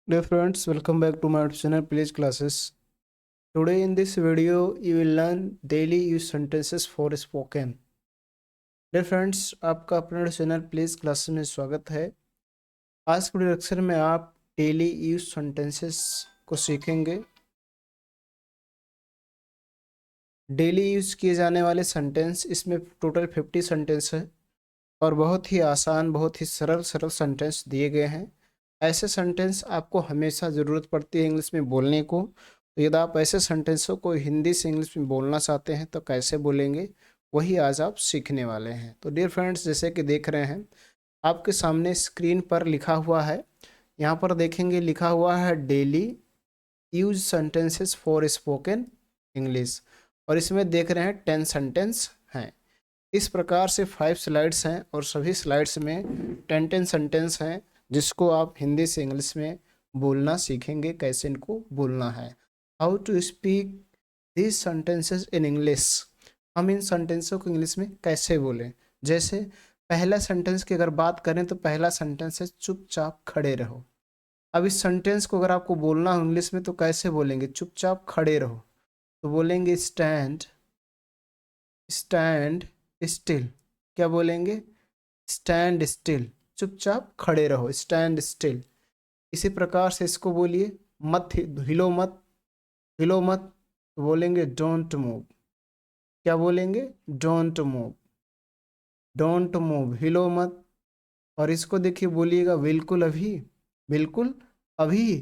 Dear friends, welcome back to my YouTube channel Please Classes. Today in this video, you will learn daily use sentences for spoken. Dear friends, आपका अपने channel please classes में स्वागत है। आज के lecture में आप daily use sentences को सीखेंगे। डेली यूज किए जाने वाले सेंटेंस, इसमें टोटल 50 सेंटेंस है और बहुत ही आसान, बहुत ही सरल सरल सेंटेंस दिए गए हैं। ऐसे सेंटेंस आपको हमेशा ज़रूरत पड़ती है इंग्लिश में बोलने को। तो यदि आप ऐसे सेंटेंसों को हिंदी से इंग्लिश में बोलना चाहते हैं तो कैसे बोलेंगे, वही आज आप सीखने वाले हैं। तो डियर फ्रेंड्स, जैसे कि देख रहे हैं आपके सामने स्क्रीन पर लिखा हुआ है, यहाँ पर देखेंगे लिखा हुआ है daily use sentences for spoken English, और इसमें देख रहे हैं 10 सेंटेंस हैं। इस प्रकार से 5 स्लाइड्स हैं और सभी स्लाइड्स में 10 सेंटेंस हैं, जिसको आप हिंदी से इंग्लिश में बोलना सीखेंगे, कैसे इनको बोलना है। How to speak this sentences in English, हम इन सेंटेंसों को इंग्लिश में कैसे बोलें। जैसे पहला सेंटेंस की अगर बात करें तो पहला सेंटेंस है चुपचाप खड़े रहो। अब इस सेंटेंस को अगर आपको बोलना हो इंग्लिश में तो कैसे बोलेंगे, चुपचाप खड़े रहो तो बोलेंगे स्टैंड स्टैंड स्टिल। क्या बोलेंगे? स्टैंड स्टिल, चुपचाप खड़े रहो, स्टैंड स्टिल। इसी प्रकार से इसको बोलिए मत हिलो मत, हिलो मत तो बोलेंगे डोंट मूव। क्या बोलेंगे? डोंट मूव, डोंट मूव, हिलो मत। और इसको देखिए बोलिएगा बिल्कुल अभी, बिल्कुल अभी।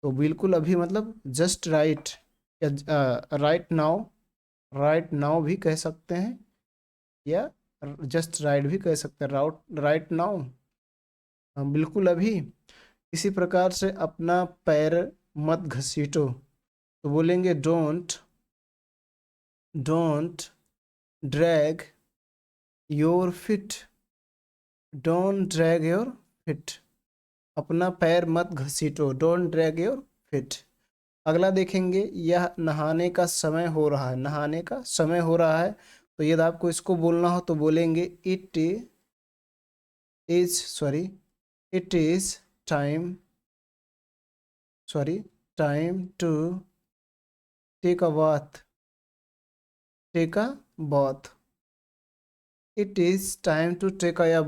तो बिल्कुल अभी मतलब जस्ट राइट, या राइट नाउ, राइट नाउ भी कह सकते हैं, या जस्ट राइट भी कह सकते हैं, राइट नाउ, बिल्कुल अभी। इसी प्रकार से अपना पैर मत घसीटो तो बोलेंगे don't don't drag your fit, don't drag your fit, अपना पैर मत घसीटो, डोंट ड्रैग योर फिट। अगला देखेंगे, यह नहाने का समय हो रहा है, नहाने का समय हो रहा है। तो यदि आपको इसको बोलना हो तो बोलेंगे it is time to take a bath, take a bath. It is time to take a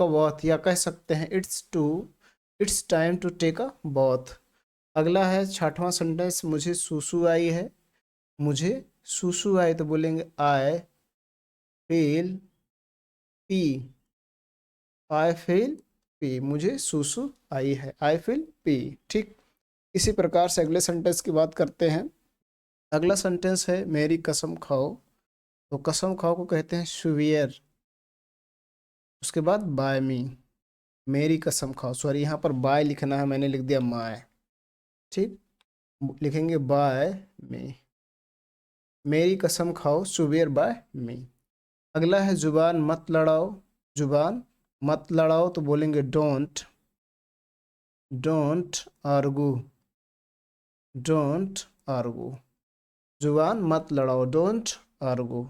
bath, या कह सकते हैं it's time to take a bath. अगला है छठवां सेंटेंस, मुझे सुसु आई है, मुझे सुसु आई तो बोलेंगे feel P I feel P, मुझे सुसु आई है, आई फील पी। ठीक, इसी प्रकार से अगले सेंटेंस की बात करते हैं। अगला सेंटेंस है मेरी कसम खाओ, तो कसम खाओ को कहते हैं स्वीयर। उसके बाद बाय मी, मेरी कसम खाओ, सॉरी यहाँ पर बाय लिखना है, मैंने लिख दिया माय। ठीक, लिखेंगे बाय मी, मेरी कसम खाओ स्वीयर बाय मी। अगला है जुबान मत लड़ाओ, जुबान मत लड़ाओ तो बोलेंगे डोंट आर्गू, डोंट आर्गू, जुबान मत लड़ाओ, डोंट आर्गू।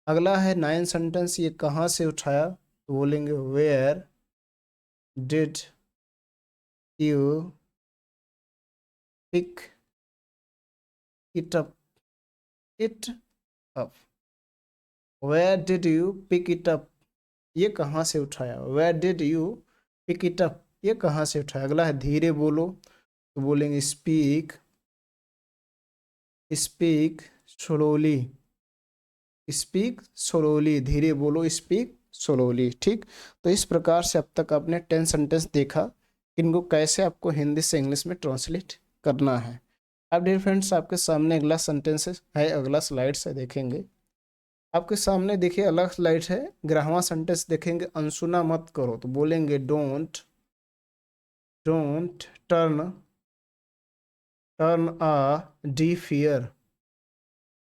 अगला है 9 सेंटेंस, ये कहाँ से उठाया तो बोलेंगे where did you pick it up, it up, where did you pick it up, ये कहाँ से उठाया, where did you pick it up, ये कहाँ से उठाया। अगला है धीरे बोलो तो बोलेंगे स्पीक स्लोली, स्पीक स्लोली, धीरे बोलो, स्पीक स्लोली। ठीक, तो इस प्रकार से अब तक आपने 10 सेंटेंस देखा, इनको कैसे आपको हिंदी से इंग्लिश में ट्रांसलेट करना है। अब डियर फ्रेंड्स, आपके सामने अगला सेंटेंस है, अगला स्लाइड से देखेंगे। आपके सामने देखिए अलग स्लाइड है, 11वां सेंटेंस देखेंगे, अनसुना मत करो तो बोलेंगे don't turn turn a deaf year,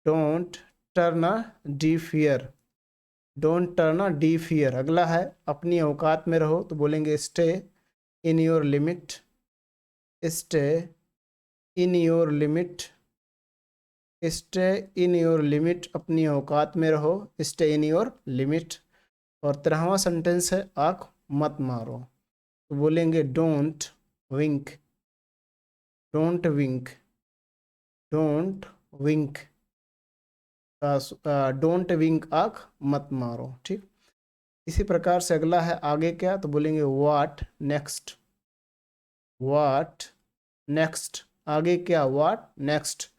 don't turn a deaf year, don't turn a deaf year. अगला है अपनी औकात में रहो तो बोलेंगे stay in your limit, stay in your limit, stay in your limit, अपनी औकात में रहो, स्टे इन योर लिमिट। और 13वां सेंटेंस है आँख मत मारो तो बोलेंगे don't wink, don't wink, don't wink, don't wink, आँख मत मारो, ठीक। इसी प्रकार से अगला है आगे क्या, तो बोलेंगे व्हाट नेक्स्ट, व्हाट नेक्स्ट, आगे क्या, व्हाट नेक्स्ट।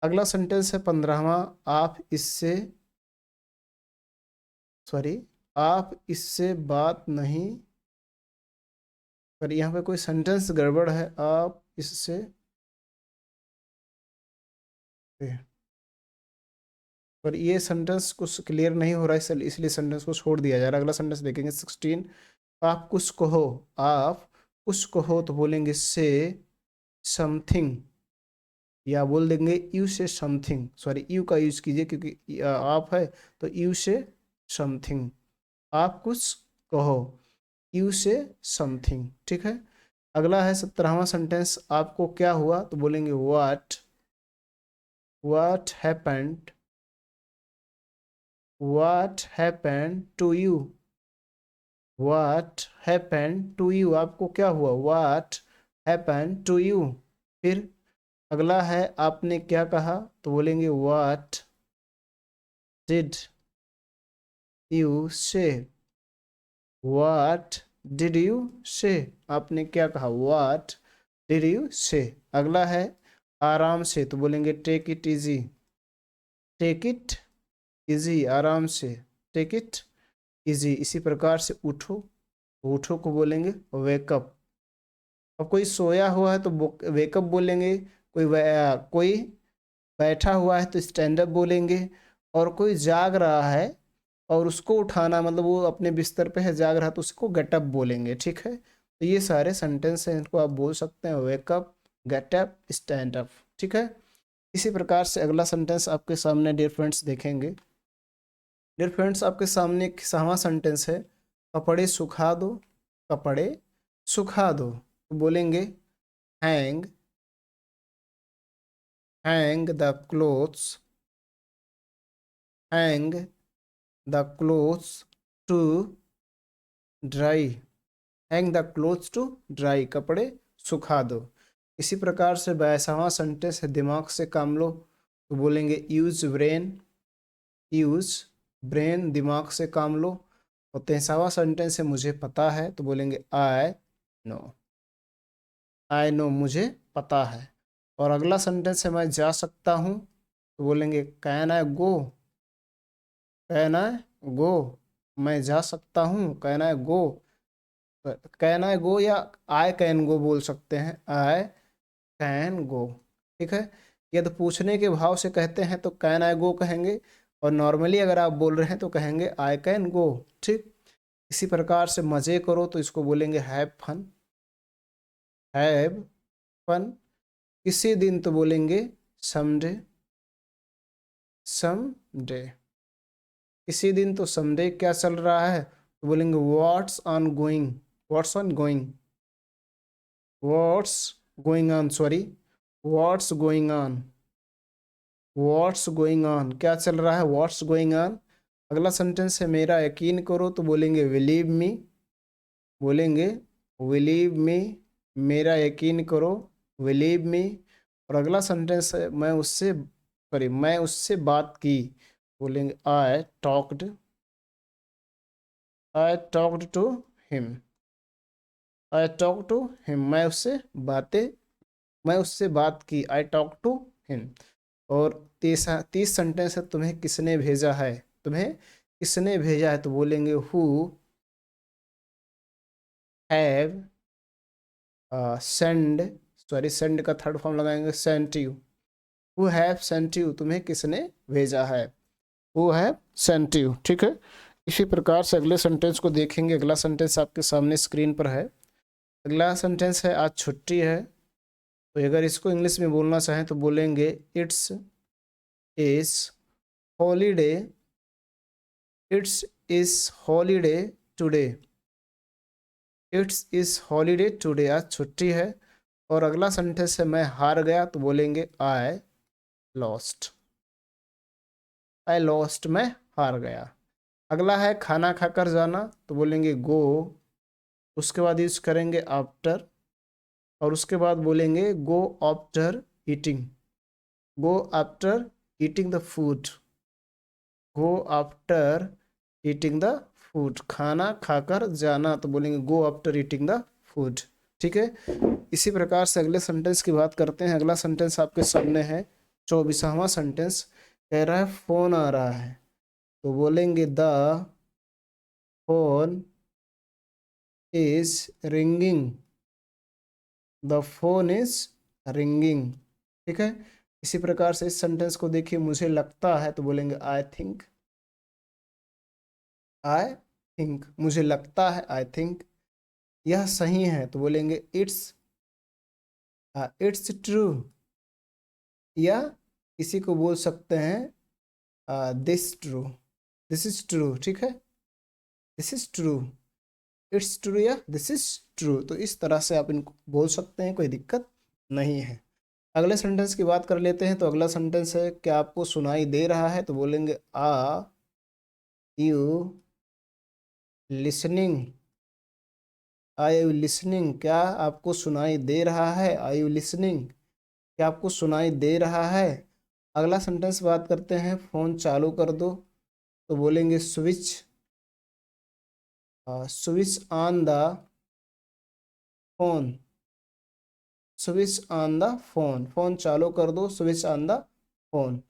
अगला सेंटेंस है 15वां, आप इससे, सॉरी, आप इससे बात नहीं, पर यहाँ पे कोई सेंटेंस गड़बड़ है, आप इससे, पर ये सेंटेंस कुछ क्लियर नहीं हो रहा है, इसलिए सेंटेंस को छोड़ दिया जा रहा है। अगला सेंटेंस देखेंगे 16, आप कुछ कहो, आप कुछ कहो तो बोलेंगे से समथिंग, या बोल देंगे यू से समथिंग, सॉरी यू का यूज कीजिए क्योंकि आप है, तो यू से समथिंग, आप कुछ कहो, यू से समथिंग, ठीक है। अगला है 17वां सेंटेंस, आपको क्या हुआ, तो बोलेंगे what happened, what happened to you, what happened to you, आपको क्या हुआ, व्हाट हैपेंड टू यू। फिर अगला है आपने क्या कहा, तो बोलेंगे व्हाट डिड यू से, व्हाट डिड यू से, आपने क्या कहा, व्हाट डिड यू से। अगला है आराम से, तो बोलेंगे take it easy, take it easy, आराम से, टेक इट इजी। इसी प्रकार से उठो, उठो को बोलेंगे वेकअप। अब कोई सोया हुआ है तो वेकअप बोलेंगे, कोई बैठा हुआ है तो स्टैंड अप बोलेंगे, और कोई जाग रहा है और उसको उठाना, मतलब वो अपने बिस्तर पे है जाग रहा, तो उसको गेट अप बोलेंगे, ठीक है। तो ये सारे सेंटेंस हैं, इनको आप बोल सकते हैं wake up, get up, stand up, ठीक है। इसी प्रकार से अगला सेंटेंस आपके सामने डियर फ्रेंड्स देखेंगे। डियर फ्रेंड्स आपके सामने एक 6वां सेंटेंस है, कपड़े सुखा दो, कपड़े सुखा दो, तो बोलेंगे hang, hang the clothes, hang the clothes to dry, hang the clothes to dry, कपड़े सुखा दो। इसी प्रकार से 22वां सेंटेंस है दिमाग से काम लो, तो बोलेंगे यूज ब्रेन, यूज ब्रेन, दिमाग से काम लो। और 23वां सेंटेंस है मुझे पता है, तो बोलेंगे नो, आई नो, मुझे पता है। और अगला सेंटेंस है मैं जा सकता हूँ, तो बोलेंगे can I go, can I गो, मैं जा सकता हूँ, can I go, can I गो या आई कैन गो बोल सकते हैं, आई कैन गो, ठीक है। यदि पूछने के भाव से कहते हैं तो कैन आई गो कहेंगे, और नॉर्मली अगर आप बोल रहे हैं तो कहेंगे आई कैन गो, ठीक। इसी प्रकार से मज़े करो, तो इसको बोलेंगे हैव फन, हैव फन। किसी दिन तो बोलेंगे समडे, समडे, किसी दिन तो समडे क्या चल रहा है, तो बोलेंगे what's on going, what's on going, what's going on, sorry, what's going on, what's going on, क्या चल रहा है, व्हाट्स गोइंग ऑन। अगला सेंटेंस है मेरा यकीन करो, तो बोलेंगे बिलीव मी, बोलेंगे बिलीव मी, मेरा यकीन करो, बिलीव मी। और अगला सेंटेंस है मैं उससे, सॉरी, मैं उससे बात की, बोलेंगे I talked to him, I talk to him, मैं उससे बातें, मैं उससे बात की, आई टॉक टू हिम। और 30 सेंटेंस है तुम्हें किसने भेजा है, तुम्हें किसने भेजा है, तो बोलेंगे who have send, sorry send का थर्ड फॉर्म लगाएंगे sent you, who have sent you, तुम्हें किसने भेजा है, हु हैव सेंट यू, ठीक है। इसी प्रकार से अगले सेंटेंस को देखेंगे। अगला सेंटेंस आपके सामने स्क्रीन पर है। अगला सेंटेंस है आज छुट्टी है, तो अगर इसको इंग्लिश में बोलना चाहें तो बोलेंगे it's is holiday, it's is holiday today, it's is holiday today, आज छुट्टी है। और अगला सेंटेंस है मैं हार गया, तो बोलेंगे लॉस्ट, आई लॉस्ट, मैं हार गया। अगला है खाना खाकर जाना, तो बोलेंगे गो, उसके बाद यूज करेंगे आफ्टर, और उसके बाद बोलेंगे go after eating, go after eating the food, go after eating the food, खाना खाकर जाना, तो बोलेंगे go after eating the food. ठीक है, इसी प्रकार से अगले सेंटेंस की बात करते हैं। अगला सेंटेंस आपके सामने है 24वां सेंटेंस, कह रहा है फोन आ रहा है, तो बोलेंगे the phone is ringing, the phone is ringing. ठीक है, इसी प्रकार से इस सेंटेंस को देखिए, मुझे लगता है, तो बोलेंगे आई थिंक, आई थिंक, मुझे लगता है आई थिंक। यह सही है, तो बोलेंगे इट्स ट्रू, या इसी को बोल सकते हैं this true, this is true. ठीक है, this is true, it's true या दिस इज ट्रू, तो इस तरह से आप इनको बोल सकते हैं, कोई दिक्कत नहीं है। अगले सेंटेंस की बात कर लेते हैं। तो अगला सेंटेंस है, क्या आपको सुनाई दे रहा है, तो बोलेंगे are you listening, are you listening, क्या आपको सुनाई दे रहा है, आई यू लिसनिंग, क्या आपको सुनाई दे रहा है। अगला सेंटेंस बात करते हैं, फोन चालू कर दो, तो बोलेंगे switch on the phone, switch on the phone, phone चालू कर दो, स्विच ऑन द फोन।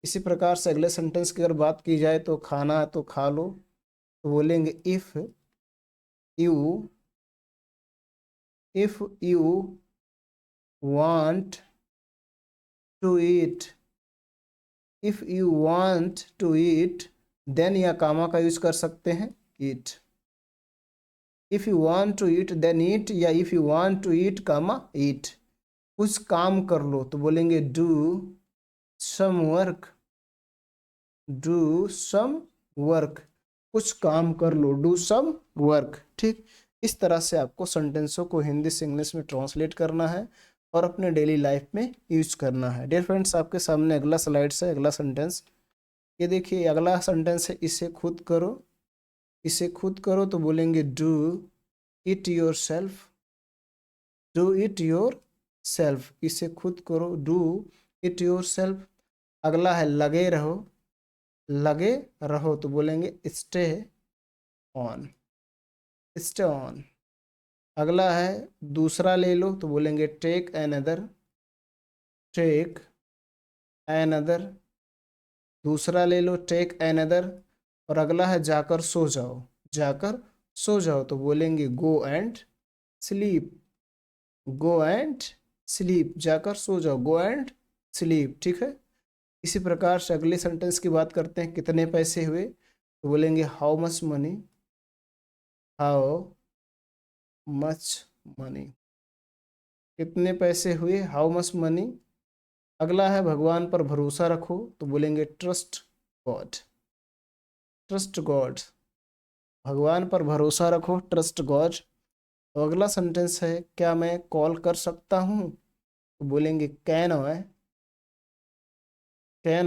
इसी प्रकार से अगले सेंटेंस की अगर बात की जाए, तो खाना है तो खा लो, तो बोलेंगे you if you want to eat, if you want to eat, then या कामा का यूज कर सकते हैं, eat, if you want to eat then eat, या if you want to eat comma eat. कुछ काम कर लो, तो बोलेंगे do some work, do some work, कुछ काम कर लो, डू सम वर्क। ठीक, इस तरह से आपको सेंटेंसों को हिंदी से इंग्लिश में ट्रांसलेट करना है और अपने डेली लाइफ में यूज करना है। डियर फ्रेंड्स, आपके सामने अगला स्लाइड है, अगला सेंटेंस ये देखिए, अगला सेंटेंस है, इसे खुद करो, इसे खुद करो, तो बोलेंगे do it your self, do it your self, इसे खुद करो, डू इट योर सेल्फ। अगला है लगे रहो, लगे रहो, तो बोलेंगे स्टे ऑन, स्टे ऑन। अगला है दूसरा ले लो, तो बोलेंगे टेक एनदर, टेक एनदर, दूसरा ले लो, टेक एनदर। और अगला है जाकर सो जाओ, जाकर सो जाओ, तो बोलेंगे go and sleep, go and sleep, जाकर सो जाओ, गो एंड स्लीप। ठीक है, इसी प्रकार से अगले सेंटेंस की बात करते हैं, कितने पैसे हुए, तो बोलेंगे how much money, how much money, कितने पैसे हुए, हाउ मच मनी। अगला है भगवान पर भरोसा रखो, तो बोलेंगे ट्रस्ट गॉड, ट्रस्ट गॉड, भगवान पर भरोसा रखो, ट्रस्ट गॉड। तो अगला सेंटेंस है, क्या मैं कॉल कर सकता हूँ, तो बोलेंगे कैन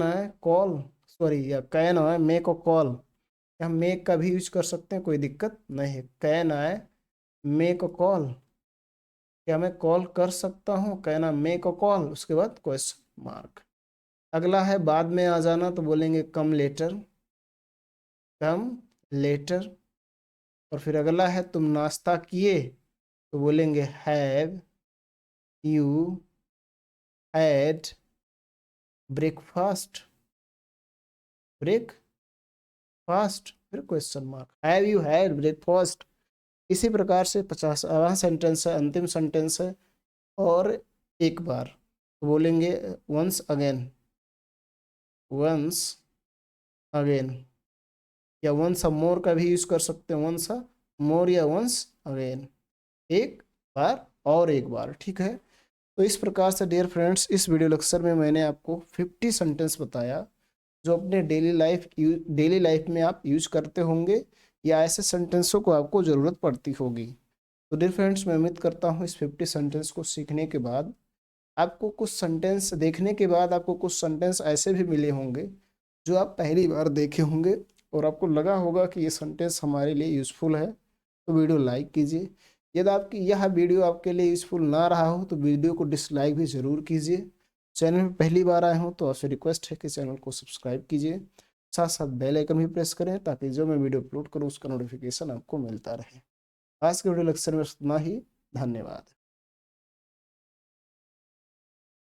आई कॉल, सॉरी, या can I make a call, हम मेक का भी यूज कर सकते हैं, कोई दिक्कत नहीं है। Can I make a call, क्या मैं कॉल कर सकता हूँ, can I make a call, उसके बाद क्वेश्चन मार्क। अगला है बाद में आ जाना, तो बोलेंगे कम लेटर, कम लेटर। और फिर अगला है तुम नाश्ता किए, तो बोलेंगे have you had breakfast, breakfast, फिर question mark, have you had breakfast. इसी प्रकार से 50वां सेंटेंस है, अंतिम सेंटेंस है, और एक बार, तो बोलेंगे वंस अगेन, वंस अगेन, या वंस अ मोर का भी यूज कर सकते हैं, वंस अ मोर या वंस अगेन, एक बार और एक बार। ठीक है, तो इस प्रकार से डियर फ्रेंड्स, इस वीडियो लेक्चर में मैंने आपको 50 सेंटेंस बताया जो अपने डेली लाइफ में आप यूज करते होंगे, या ऐसे सेंटेंसों को आपको ज़रूरत पड़ती होगी। तो डियर फ्रेंड्स, मैं उम्मीद करता हूँ इस 50 सेंटेंस को सीखने के बाद आपको कुछ सेंटेंस देखने के बाद आपको कुछ सेंटेंस ऐसे भी मिले होंगे जो आप पहली बार देखे होंगे, और आपको लगा होगा कि ये सेंटेंस हमारे लिए यूज़फुल है। तो वीडियो लाइक कीजिए, यदि आपकी यह वीडियो आपके लिए यूजफुल ना रहा हो तो वीडियो को डिसलाइक भी ज़रूर कीजिए। चैनल में पहली बार आए हो तो आपसे रिक्वेस्ट है कि चैनल को सब्सक्राइब कीजिए, साथ साथ बेल आइकन भी प्रेस करें ताकि जो मैं वीडियो अपलोड करूँ उसका नोटिफिकेशन आपको मिलता रहे। आज के वीडियो लेक्चर में इतना ही। धन्यवाद।